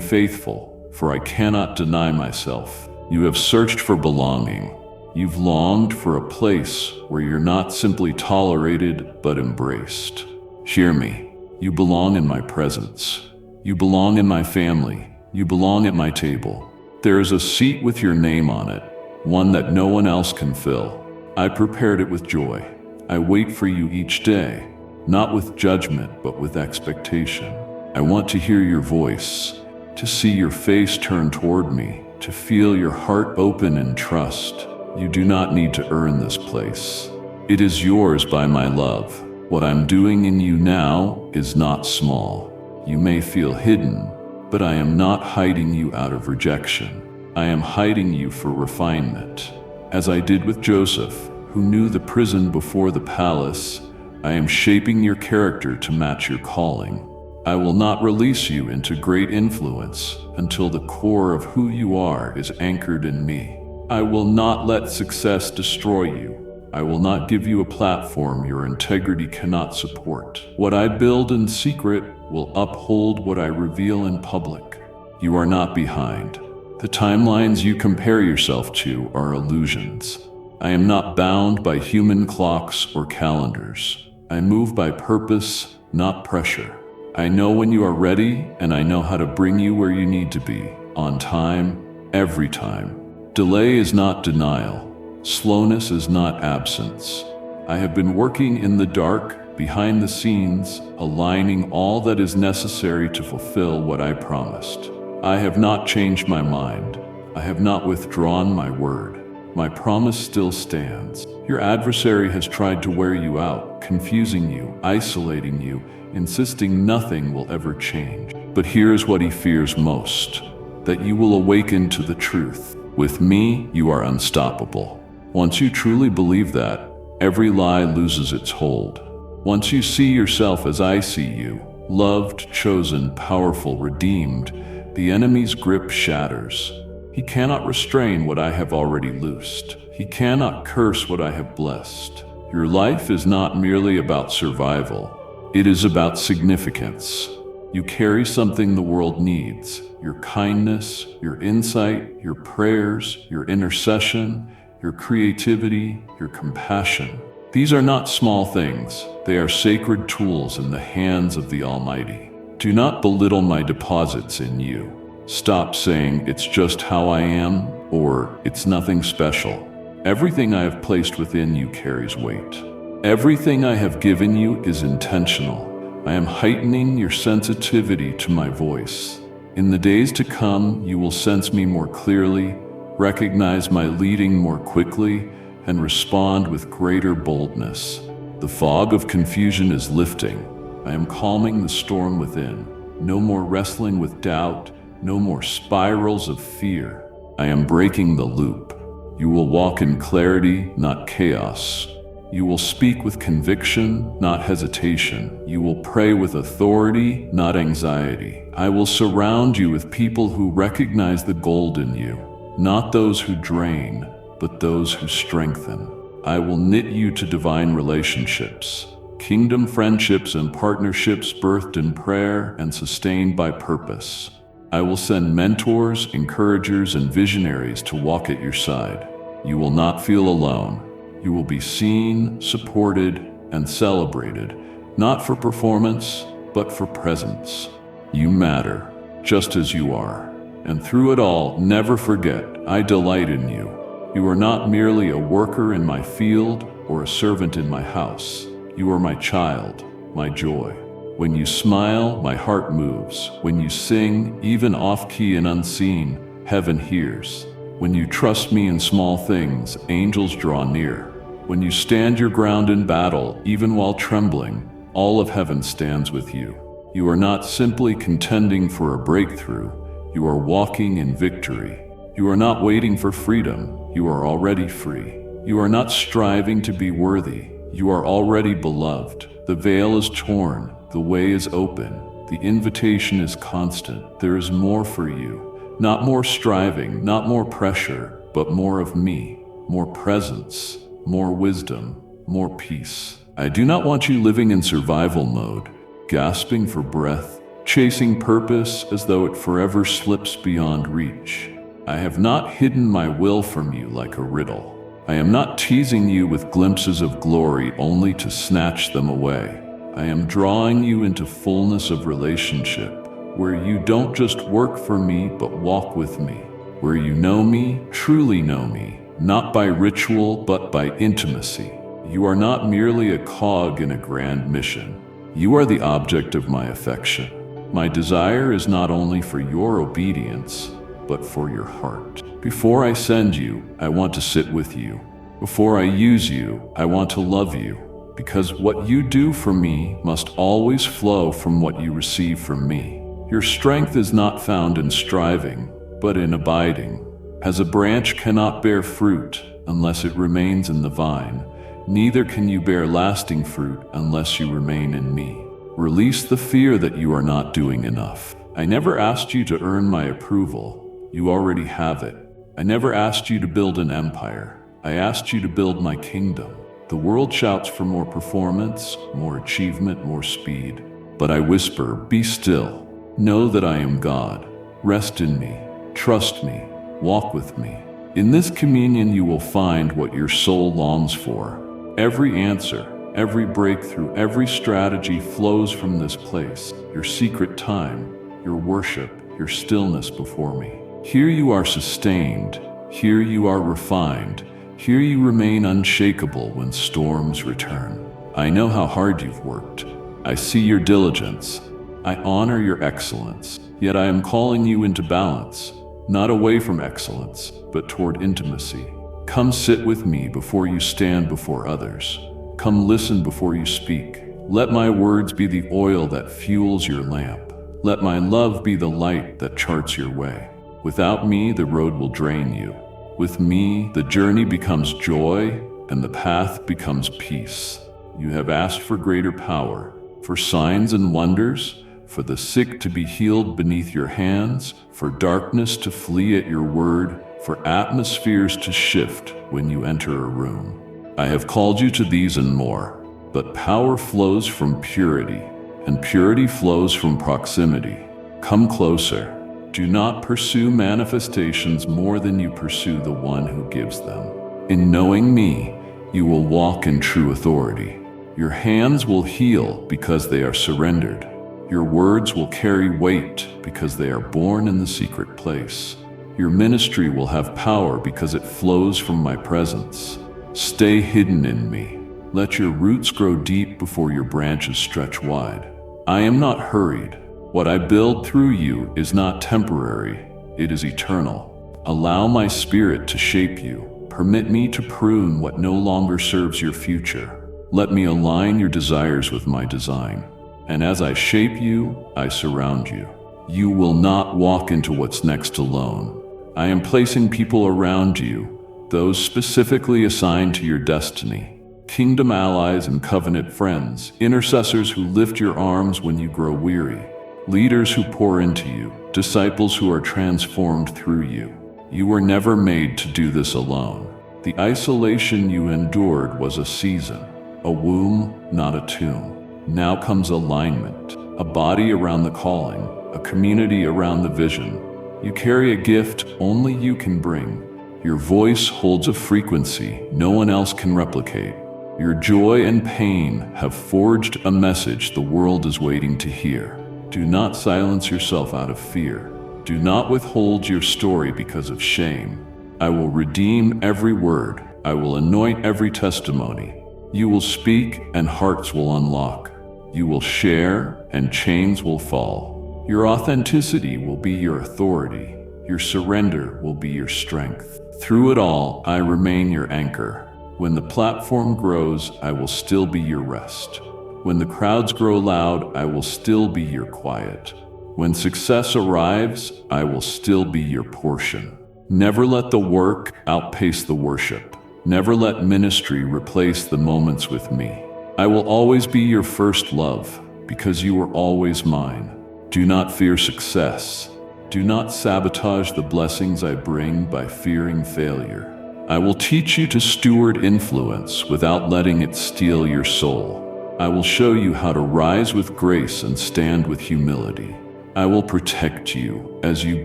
faithful, for I cannot deny myself. You have searched for belonging. You've longed for a place where you're not simply tolerated, but embraced. Hear me. You belong in my presence. You belong in my family. You belong at my table. There is a seat with your name on it, one that no one else can fill. I prepared it with joy. I wait for you each day, not with judgment, but with expectation. I want to hear your voice, to see your face turn toward me, to feel your heart open in trust. You do not need to earn this place. It is yours by my love. What I'm doing in you now is not small. You may feel hidden, but I am not hiding you out of rejection. I am hiding you for refinement. As I did with Joseph, who knew the prison before the palace, I am shaping your character to match your calling. I will not release you into great influence until the core of who you are is anchored in me. I will not let success destroy you. I will not give you a platform your integrity cannot support. What I build in secret will uphold what I reveal in public. You are not behind. The timelines you compare yourself to are illusions. I am not bound by human clocks or calendars. I move by purpose, not pressure. I know when you are ready, and I know how to bring you where you need to be, on time, every time. Delay is not denial. Slowness is not absence. I have been working in the dark, behind the scenes, aligning all that is necessary to fulfill what I promised. I have not changed my mind. I have not withdrawn my word. My promise still stands. Your adversary has tried to wear you out, confusing you, isolating you, insisting nothing will ever change. But here's what he fears most: that you will awaken to the truth. With me, you are unstoppable. Once you truly believe that, every lie loses its hold. Once you see yourself as I see you, loved, chosen, powerful, redeemed, the enemy's grip shatters. He cannot restrain what I have already loosed. He cannot curse what I have blessed. Your life is not merely about survival. It is about significance. You carry something the world needs: your kindness, your insight, your prayers, your intercession, your creativity, your compassion. These are not small things. They are sacred tools in the hands of the Almighty. Do not belittle my deposits in you. Stop saying it's just how I am, or it's nothing special. Everything I have placed within you carries weight. Everything I have given you is intentional. I am heightening your sensitivity to my voice. In the days to come, you will sense me more clearly, recognize my leading more quickly, and respond with greater boldness. The fog of confusion is lifting. I am calming the storm within. No more wrestling with doubt, no more spirals of fear. I am breaking the loop. You will walk in clarity, not chaos. You will speak with conviction, not hesitation. You will pray with authority, not anxiety. I will surround you with people who recognize the gold in you, not those who drain, but those who strengthen. I will knit you to divine relationships, kingdom friendships and partnerships birthed in prayer and sustained by purpose. I will send mentors, encouragers, and visionaries to walk at your side. You will not feel alone. You will be seen, supported, and celebrated, not for performance, but for presence. You matter, just as you are. And through it all, never forget, I delight in you. You are not merely a worker in my field or a servant in my house. You are my child, my joy. When you smile, my heart moves. When you sing, even off-key and unseen, heaven hears. When you trust me in small things, angels draw near. When you stand your ground in battle, even while trembling, all of heaven stands with you. You are not simply contending for a breakthrough. You are walking in victory. You are not waiting for freedom. You are already free. You are not striving to be worthy. You are already beloved. The veil is torn. The way is open. The invitation is constant. There is more for you. Not more striving, not more pressure, but more of me, more presence, more wisdom, more peace. I do not want you living in survival mode, gasping for breath, chasing purpose as though it forever slips beyond reach. I have not hidden my will from you like a riddle. I am not teasing you with glimpses of glory only to snatch them away. I am drawing you into fullness of relationship, where you don't just work for me but walk with me, where you know me, truly know me, not by ritual but by intimacy. You are not merely a cog in a grand mission. You are the object of my affection. My desire is not only for your obedience, but for your heart. Before I send you, I want to sit with you. Before I use you, I want to love you. Because what you do for me must always flow from what you receive from me. Your strength is not found in striving, but in abiding. As a branch cannot bear fruit unless it remains in the vine, neither can you bear lasting fruit unless you remain in me. Release the fear that you are not doing enough. I never asked you to earn my approval. You already have it. I never asked you to build an empire. I asked you to build my kingdom. The world shouts for more performance, more achievement, more speed. But I whisper, be still. Know that I am God. Rest in me. Trust me. Walk with me. In this communion you will find what your soul longs for. Every answer, every breakthrough, every strategy flows from this place. Your secret time, your worship, your stillness before me. Here you are sustained. Here you are refined. Here you remain unshakable when storms return. I know how hard you've worked. I see your diligence. I honor your excellence. Yet I am calling you into balance, not away from excellence, but toward intimacy. Come sit with me before you stand before others. Come listen before you speak. Let my words be the oil that fuels your lamp. Let my love be the light that charts your way. Without me, the road will drain you. With me, the journey becomes joy, and the path becomes peace. You have asked for greater power, for signs and wonders, for the sick to be healed beneath your hands, for darkness to flee at your word, for atmospheres to shift when you enter a room. I have called you to these and more, but power flows from purity, and purity flows from proximity. Come closer. Do not pursue manifestations more than you pursue the one who gives them. In knowing me, you will walk in true authority. Your hands will heal because they are surrendered. Your words will carry weight because they are born in the secret place. Your ministry will have power because it flows from my presence. Stay hidden in me. Let your roots grow deep before your branches stretch wide. I am not hurried. What I build through you is not temporary, it is eternal. Allow my spirit to shape you. Permit me to prune what no longer serves your future. Let me align your desires with my design. And as I shape you, I surround you. You will not walk into what's next alone. I am placing people around you, those specifically assigned to your destiny. Kingdom allies and covenant friends, intercessors who lift your arms when you grow weary, leaders who pour into you, disciples who are transformed through you. You were never made to do this alone. The isolation you endured was a season, a womb, not a tomb. Now comes alignment, a body around the calling, a community around the vision. You carry a gift only you can bring. Your voice holds a frequency no one else can replicate. Your joy and pain have forged a message the world is waiting to hear. Do not silence yourself out of fear. Do not withhold your story because of shame. I will redeem every word. I will anoint every testimony. You will speak and hearts will unlock. You will share and chains will fall. Your authenticity will be your authority. Your surrender will be your strength. Through it all, I remain your anchor. When the platform grows, I will still be your rest. When the crowds grow loud, I will still be your quiet. When success arrives, I will still be your portion. Never let the work outpace the worship. Never let ministry replace the moments with me. I will always be your first love, because you are always mine. Do not fear success. Do not sabotage the blessings I bring by fearing failure. I will teach you to steward influence without letting it steal your soul. I will show you how to rise with grace and stand with humility. I will protect you as you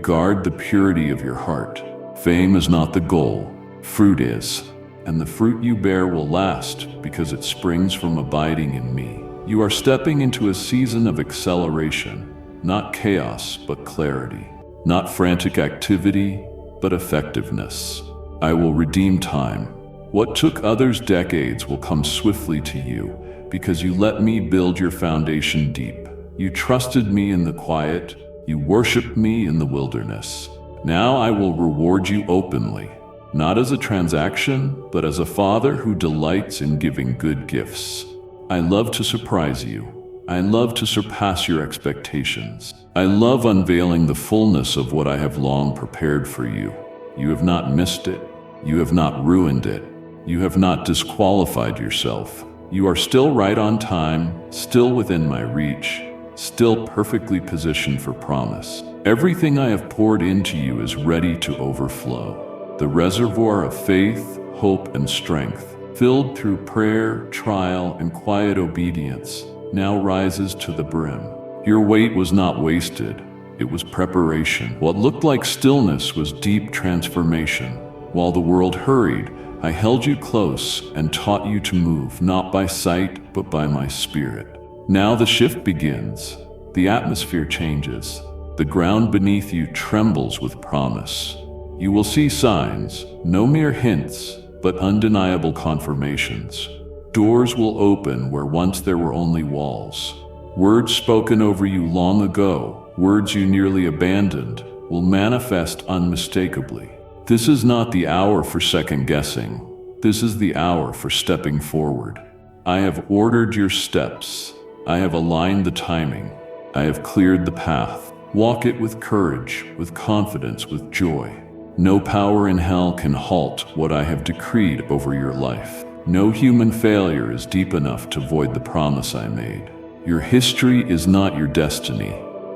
guard the purity of your heart. Fame is not the goal, fruit is. And the fruit you bear will last because it springs from abiding in me. You are stepping into a season of acceleration, not chaos, but clarity. Not frantic activity, but effectiveness. I will redeem time. What took others decades will come swiftly to you because you let me build your foundation deep. You trusted me in the quiet. You worshiped me in the wilderness. Now I will reward you openly, not as a transaction, but as a father who delights in giving good gifts. I love to surprise you. I love to surpass your expectations. I love unveiling the fullness of what I have long prepared for you. You have not missed it. You have not ruined it. You have not disqualified yourself. You are still right on time, still within my reach, still perfectly positioned for promise. Everything I have poured into you is ready to overflow. The reservoir of faith, hope, and strength, filled through prayer, trial, and quiet obedience, now rises to the brim. Your wait was not wasted. It was preparation. What looked like stillness was deep transformation. While the world hurried, I held you close and taught you to move, not by sight, but by my spirit. Now the shift begins. The atmosphere changes. The ground beneath you trembles with promise. You will see signs, no mere hints, but undeniable confirmations. Doors will open where once there were only walls. Words spoken over you long ago, words you nearly abandoned, will manifest unmistakably. This is not the hour for second guessing. This is the hour for stepping forward. I have ordered your steps. I have aligned the timing. I have cleared the path. Walk it with courage, with confidence, with joy. No power in hell can halt what I have decreed over your life. No human failure is deep enough to void the promise I made. Your history is not your destiny.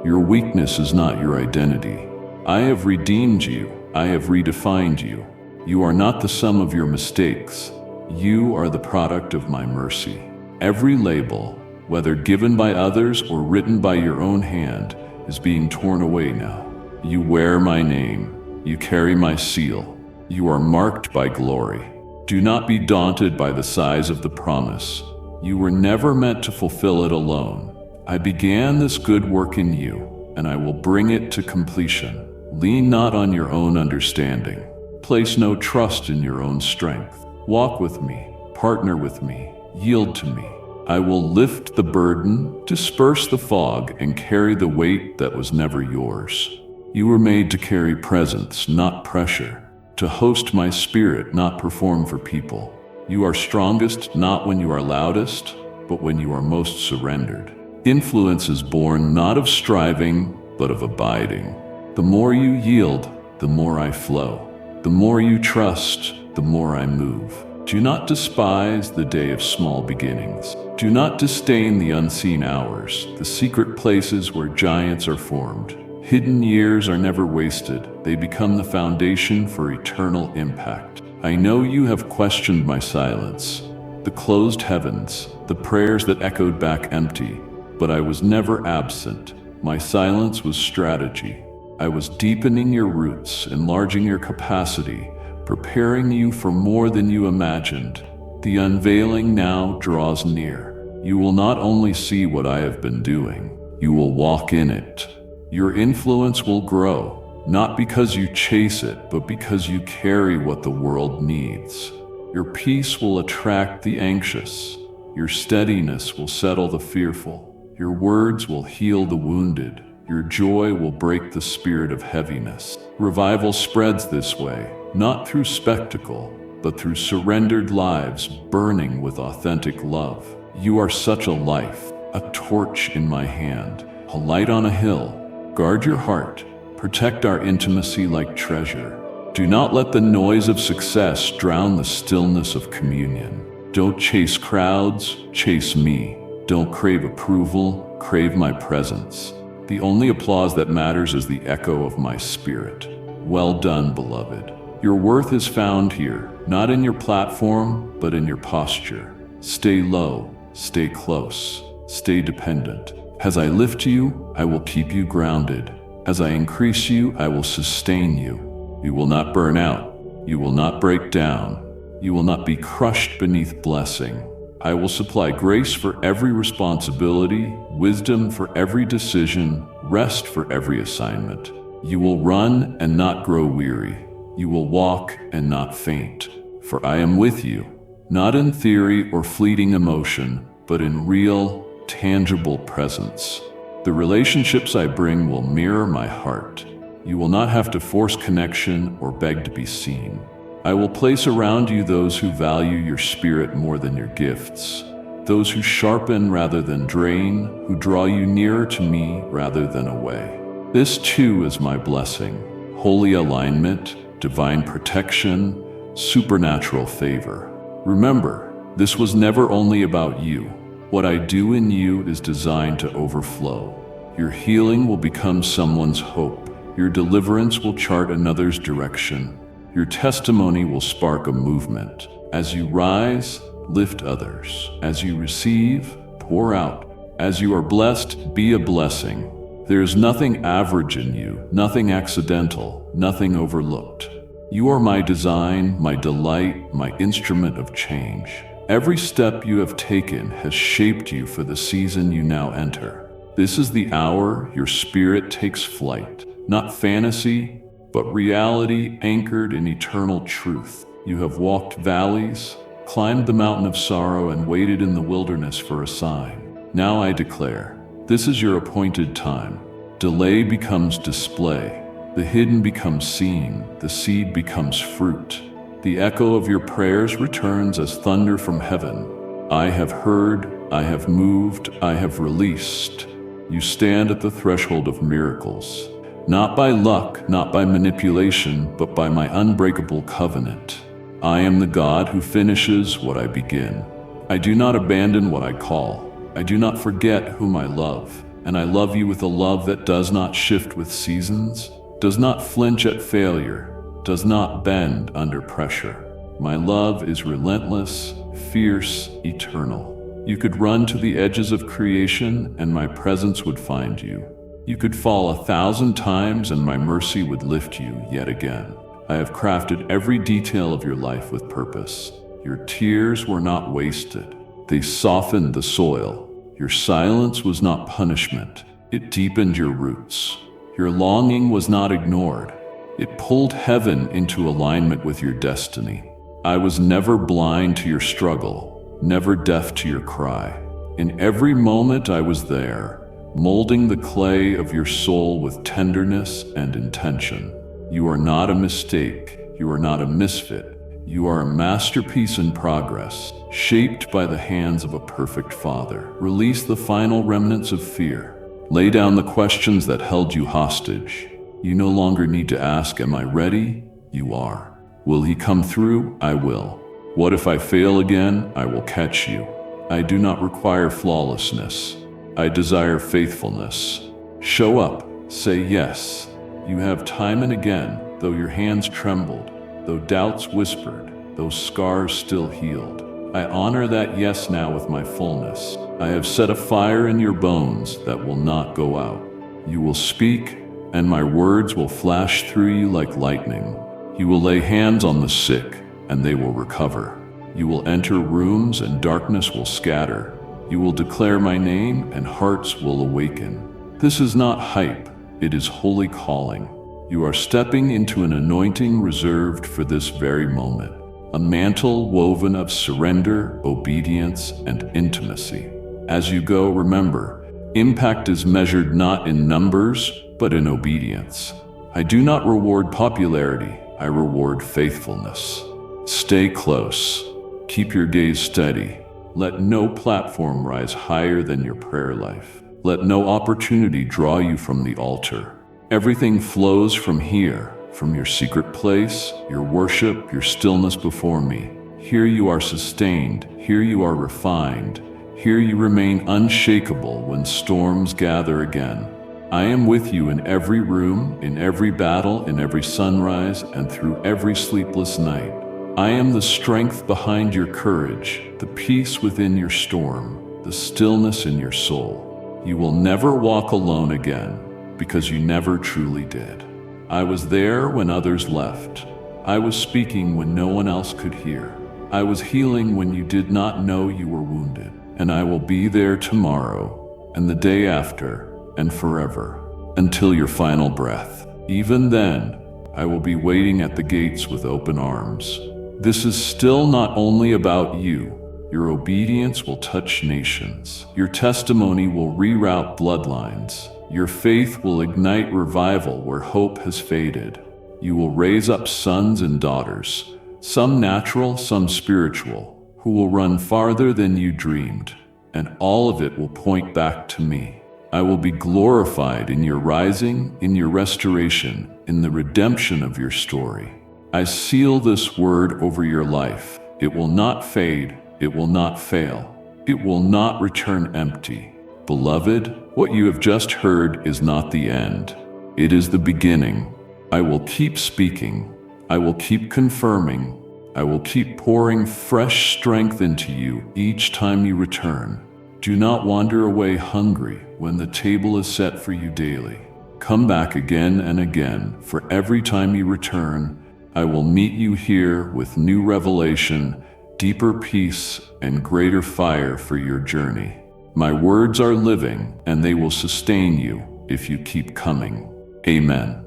Your weakness is not your identity. I have redeemed you. I have redefined you. You are not the sum of your mistakes. You are the product of my mercy. Every label, whether given by others or written by your own hand, is being torn away now. You wear my name. You carry my seal. You are marked by glory. Do not be daunted by the size of the promise. You were never meant to fulfill it alone. I began this good work in you, and I will bring it to completion. Lean not on your own understanding. Place no trust in your own strength. Walk with me, partner with me, yield to me. I will lift the burden, disperse the fog, and carry the weight that was never yours. You were made to carry presence, not pressure. To host my spirit, not perform for people. You are strongest not when you are loudest, but when you are most surrendered. Influence is born not of striving, but of abiding. The more you yield, the more I flow. The more you trust, the more I move. Do not despise the day of small beginnings. Do not disdain the unseen hours, the secret places where giants are formed. Hidden years are never wasted. They become the foundation for eternal impact. I know you have questioned my silence, the closed heavens, the prayers that echoed back empty, but I was never absent. My silence was strategy. I was deepening your roots, enlarging your capacity, preparing you for more than you imagined. The unveiling now draws near. You will not only see what I have been doing, you will walk in it. Your influence will grow, not because you chase it, but because you carry what the world needs. Your peace will attract the anxious. Your steadiness will settle the fearful. Your words will heal the wounded. Your joy will break the spirit of heaviness. Revival spreads this way, not through spectacle, but through surrendered lives burning with authentic love. You are such a life, a torch in my hand, a light on a hill. Guard your heart. Protect our intimacy like treasure. Do not let the noise of success drown the stillness of communion. Don't chase crowds, chase me. Don't crave approval, crave my presence. The only applause that matters is the echo of my spirit. Well done, beloved. Your worth is found here, not in your platform, but in your posture. Stay low, stay close, stay dependent. As I lift you, I will keep you grounded. As I increase you, I will sustain you. You will not burn out. You will not break down. You will not be crushed beneath blessing. I will supply grace for every responsibility, wisdom for every decision, rest for every assignment. You will run and not grow weary. You will walk and not faint. For I am with you, not in theory or fleeting emotion, but in real, tangible presence. The relationships I bring will mirror my heart. You will not have to force connection or beg to be seen. I will place around you those who value your spirit more than your gifts, those who sharpen rather than drain, who draw you nearer to me rather than away. This too is my blessing, holy alignment, divine protection, supernatural favor. Remember, this was never only about you. What I do in you is designed to overflow. Your healing will become someone's hope. Your deliverance will chart another's direction. Your testimony will spark a movement. As you rise, lift others. As you receive, pour out. As you are blessed, be a blessing. There is nothing average in you, nothing accidental, nothing overlooked. You are my design, my delight, my instrument of change. Every step you have taken has shaped you for the season you now enter. This is the hour your spirit takes flight, not fantasy, but reality anchored in eternal truth. You have walked valleys, climbed the mountain of sorrow, and waited in the wilderness for a sign. Now I declare, this is your appointed time. Delay becomes display. The hidden becomes seen. The seed becomes fruit. The echo of your prayers returns as thunder from heaven. I have heard, I have moved, I have released. You stand at the threshold of miracles. Not by luck, not by manipulation, but by my unbreakable covenant. I am the God who finishes what I begin. I do not abandon what I call. I do not forget whom I love. And I love you with a love that does not shift with seasons, does not flinch at failure, does not bend under pressure. My love is relentless, fierce, eternal. You could run to the edges of creation and my presence would find you. You could fall 1,000 times and my mercy would lift you yet again. I have crafted every detail of your life with purpose. Your tears were not wasted. They softened the soil. Your silence was not punishment. It deepened your roots. Your longing was not ignored. It pulled heaven into alignment with your destiny. I was never blind to your struggle, never deaf to your cry. In every moment I was there, molding the clay of your soul with tenderness and intention. You are not a mistake. You are not a misfit. You are a masterpiece in progress, shaped by the hands of a perfect Father. Release the final remnants of fear. Lay down the questions that held you hostage. You no longer need to ask, "Am I ready?" You are. "Will He come through?" I will. "What if I fail again?" I will catch you. I do not require flawlessness. I desire faithfulness. Show up. Say yes. You have time and again, though your hands trembled, though doubts whispered, though scars still healed. I honor that yes now with my fullness. I have set a fire in your bones that will not go out. You will speak, and my words will flash through you like lightning. You will lay hands on the sick, and they will recover. You will enter rooms, and darkness will scatter. You will declare my name, and hearts will awaken. This is not hype, it is holy calling. You are stepping into an anointing reserved for this very moment, a mantle woven of surrender, obedience, and intimacy. As you go, remember, impact is measured not in numbers, but in obedience. I do not reward popularity, I reward faithfulness. Stay close. Keep your gaze steady. Let no platform rise higher than your prayer life. Let no opportunity draw you from the altar. Everything flows from here, from your secret place, your worship, your stillness before me. Here you are sustained, here you are refined, here you remain unshakable when storms gather again. I am with you in every room, in every battle, in every sunrise, and through every sleepless night. I am the strength behind your courage, the peace within your storm, the stillness in your soul. You will never walk alone again, because you never truly did. I was there when others left. I was speaking when no one else could hear. I was healing when you did not know you were wounded. And I will be there tomorrow, and the day after, and forever, until your final breath. Even then, I will be waiting at the gates with open arms. This is still not only about you. Your obedience will touch nations. Your testimony will reroute bloodlines. Your faith will ignite revival where hope has faded. You will raise up sons and daughters, some natural, some spiritual, who will run farther than you dreamed, and all of it will point back to me. I will be glorified in your rising, in your restoration, in the redemption of your story. I seal this word over your life. It will not fade. It will not fail. It will not return empty. Beloved, what you have just heard is not the end. It is the beginning. I will keep speaking. I will keep confirming. I will keep pouring fresh strength into you each time you return. Do not wander away hungry when the table is set for you daily. Come back again and again, for every time you return, I will meet you here with new revelation, deeper peace, and greater fire for your journey. My words are living, and they will sustain you if you keep coming. Amen.